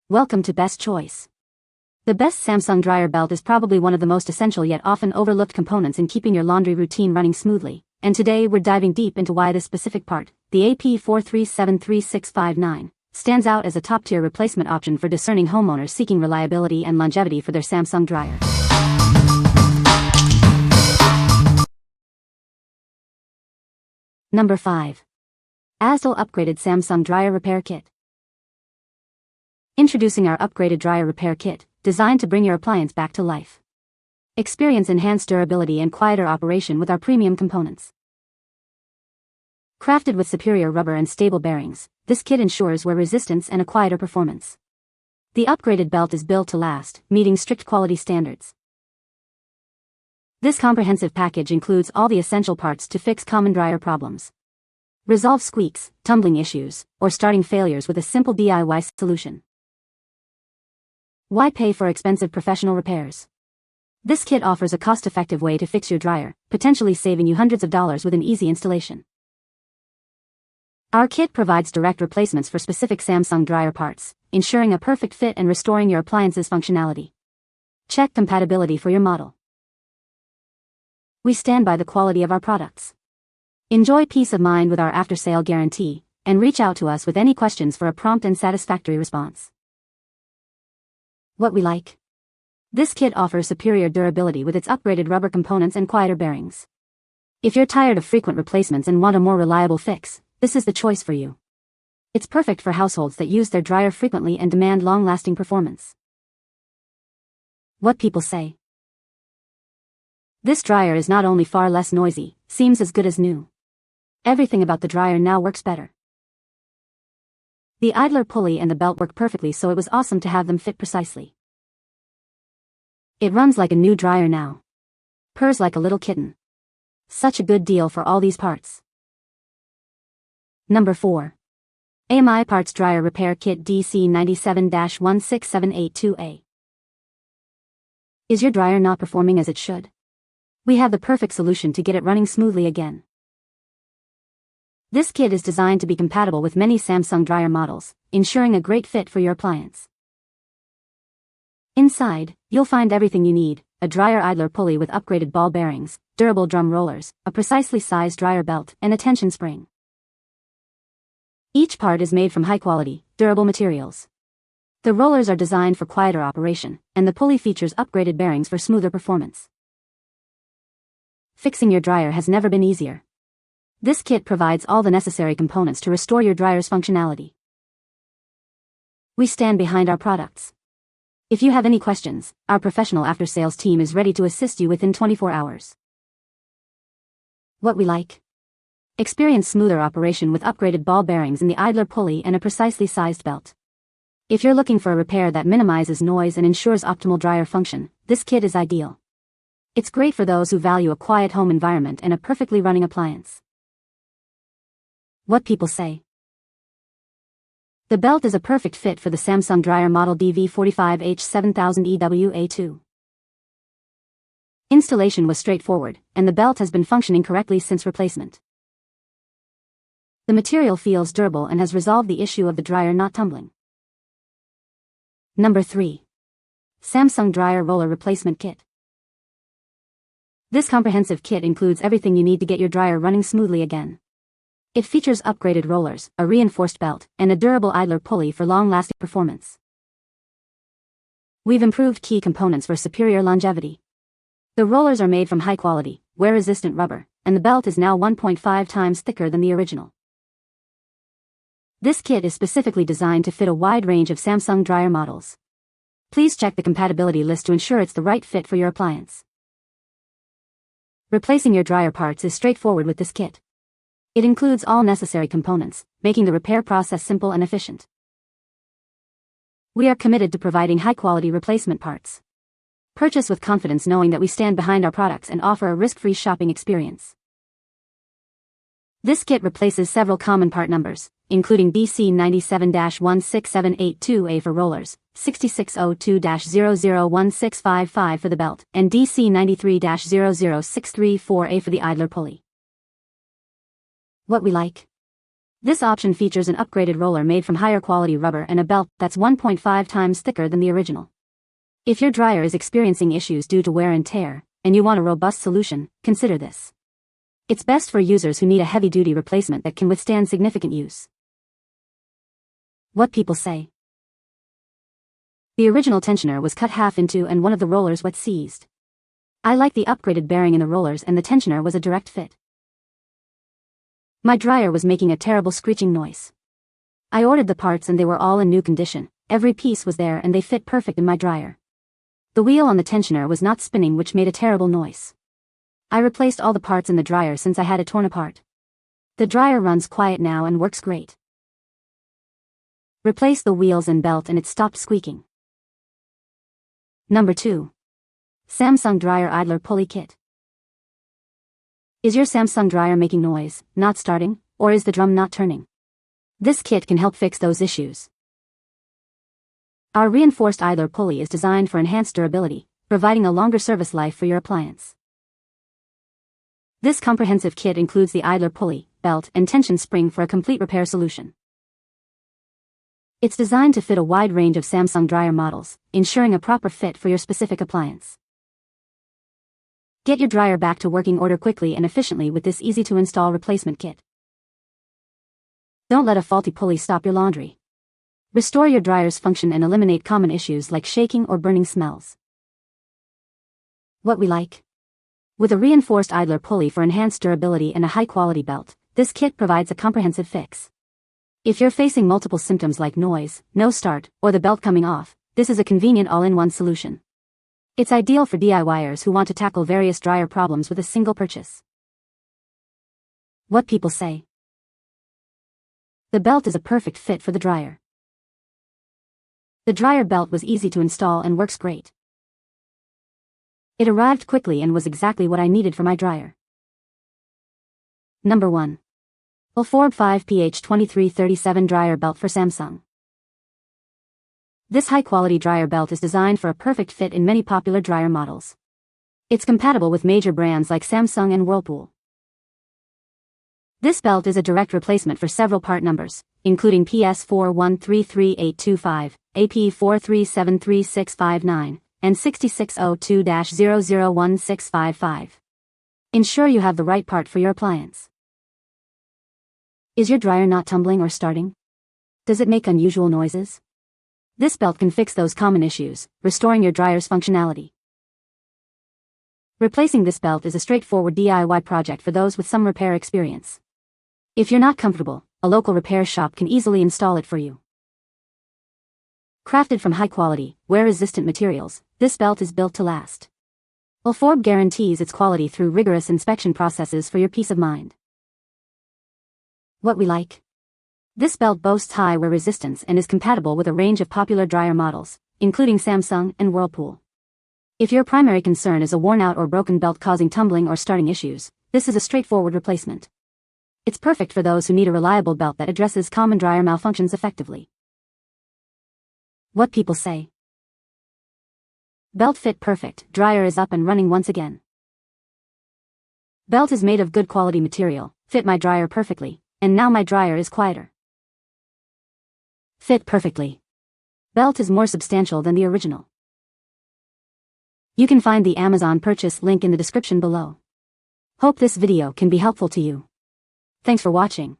Welcome to Best Choice. The best Samsung dryer belt is probably one of the most essential yet often overlooked components in keeping your laundry routine running smoothly, and today we're diving deep into why this specific part, the AP4373659, stands out as a top-tier replacement option for discerning homeowners seeking reliability and longevity for their Samsung dryer. Number 5. Azdele Upgraded Samsung Dryer Repair Kit. Introducing our upgraded dryer repair kit, designed to bring your appliance back to life. Experience enhanced durability and quieter operation with our premium components. Crafted with superior rubber and stable bearings, this kit ensures wear resistance and a quieter performance. The upgraded belt is built to last, meeting strict quality standards. This comprehensive package includes all the essential parts to fix common dryer problems. Resolve squeaks, tumbling issues, or starting failures with a simple DIY solution. Why pay for expensive professional repairs? This kit offers a cost-effective way to fix your dryer, potentially saving you hundreds of dollars with an easy installation. Our kit provides direct replacements for specific Samsung dryer parts, ensuring a perfect fit and restoring your appliance's functionality. Check compatibility for your model. We stand by the quality of our products. Enjoy peace of mind with our after-sale guarantee, and reach out to us with any questions for a prompt and satisfactory response. What we like. This kit offers superior durability with its upgraded rubber components and quieter bearings. If you're tired of frequent replacements and want a more reliable fix, this is the choice for you. It's perfect for households that use their dryer frequently and demand long-lasting performance. What people say. This dryer is not only far less noisy, seems as good as new. Everything about the dryer now works better. The idler pulley and the belt work perfectly, so it was awesome to have them fit precisely. It runs like a new dryer now. Purrs like a little kitten. Such a good deal for all these parts. Number 4. AMI Parts Dryer Repair Kit DC97-16782A. Is your dryer not performing as it should? We have the perfect solution to get it running smoothly again. This kit is designed to be compatible with many Samsung dryer models, ensuring a great fit for your appliance. Inside, you'll find everything you need: a dryer idler pulley with upgraded ball bearings, durable drum rollers, a precisely sized dryer belt, and a tension spring. Each part is made from high-quality, durable materials. The rollers are designed for quieter operation, and the pulley features upgraded bearings for smoother performance. Fixing your dryer has never been easier. This kit provides all the necessary components to restore your dryer's functionality. We stand behind our products. If you have any questions, our professional after-sales team is ready to assist you within 24 hours. What we like. Experience smoother operation with upgraded ball bearings in the idler pulley and a precisely sized belt. If you're looking for a repair that minimizes noise and ensures optimal dryer function, this kit is ideal. It's great for those who value a quiet home environment and a perfectly running appliance. What people say. The belt is a perfect fit for the Samsung dryer model DV45H7000EWA2. Installation was straightforward, and the belt has been functioning correctly since replacement. The material feels durable and has resolved the issue of the dryer not tumbling. Number 3. Samsung Dryer Roller Replacement Kit. This comprehensive kit includes everything you need to get your dryer running smoothly again. It features upgraded rollers, a reinforced belt, and a durable idler pulley for long-lasting performance. We've improved key components for superior longevity. The rollers are made from high-quality, wear-resistant rubber, and the belt is now 1.5 times thicker than the original. This kit is specifically designed to fit a wide range of Samsung dryer models. Please check the compatibility list to ensure it's the right fit for your appliance. Replacing your dryer parts is straightforward with this kit. It includes all necessary components, making the repair process simple and efficient. We are committed to providing high-quality replacement parts. Purchase with confidence knowing that we stand behind our products and offer a risk-free shopping experience. This kit replaces several common part numbers, including DC97-16782A for rollers, 6602-001655 for the belt, and DC93-00634A for the idler pulley. What we like. This option features an upgraded roller made from higher quality rubber and a belt that's 1.5 times thicker than the original. If your dryer is experiencing issues due to wear and tear, and you want a robust solution, consider this. It's best for users who need a heavy-duty replacement that can withstand significant use. What people say. The original tensioner was cut half into and one of the rollers wet seized. I like the upgraded bearing in the rollers and the tensioner was a direct fit. My dryer was making a terrible screeching noise. I ordered the parts and they were all in new condition, every piece was there and they fit perfect in my dryer. The wheel on the tensioner was not spinning, which made a terrible noise. I replaced all the parts in the dryer since I had it torn apart. The dryer runs quiet now and works great. Replace the wheels and belt and it stopped squeaking. Number 2. Samsung Dryer Idler Pulley Kit. Is your Samsung dryer making noise, not starting, or is the drum not turning? This kit can help fix those issues. Our reinforced idler pulley is designed for enhanced durability, providing a longer service life for your appliance. This comprehensive kit includes the idler pulley, belt, and tension spring for a complete repair solution. It's designed to fit a wide range of Samsung dryer models, ensuring a proper fit for your specific appliance. Get your dryer back to working order quickly and efficiently with this easy-to-install replacement kit. Don't let a faulty pulley stop your laundry. Restore your dryer's function and eliminate common issues like shaking or burning smells. What we like. With a reinforced idler pulley for enhanced durability and a high-quality belt, this kit provides a comprehensive fix. If you're facing multiple symptoms like noise, no start, or the belt coming off, this is a convenient all-in-one solution. It's ideal for DIYers who want to tackle various dryer problems with a single purchase. What people say. The belt is a perfect fit for the dryer. The dryer belt was easy to install and works great. It arrived quickly and was exactly what I needed for my dryer. Number 1. LFORBB 5PH2337 Dryer Belt for Samsung. This high-quality dryer belt is designed for a perfect fit in many popular dryer models. It's compatible with major brands like Samsung and Whirlpool. This belt is a direct replacement for several part numbers, including PS4133825, AP4373659, and 6602-001655. Ensure you have the right part for your appliance. Is your dryer not tumbling or starting? Does it make unusual noises? This belt can fix those common issues, restoring your dryer's functionality. Replacing this belt is a straightforward DIY project for those with some repair experience. If you're not comfortable, a local repair shop can easily install it for you. Crafted from high-quality, wear-resistant materials, this belt is built to last. LFORBB guarantees its quality through rigorous inspection processes for your peace of mind. What we like. This belt boasts high wear resistance and is compatible with a range of popular dryer models, including Samsung and Whirlpool. If your primary concern is a worn-out or broken belt causing tumbling or starting issues, this is a straightforward replacement. It's perfect for those who need a reliable belt that addresses common dryer malfunctions effectively. What people say. Belt fit perfect, dryer is up and running once again. Belt is made of good quality material, fit my dryer perfectly, and now my dryer is quieter. Fit perfectly. Belt is more substantial than the original. You can find the Amazon purchase link in the description below. Hope this video can be helpful to you. Thanks for watching.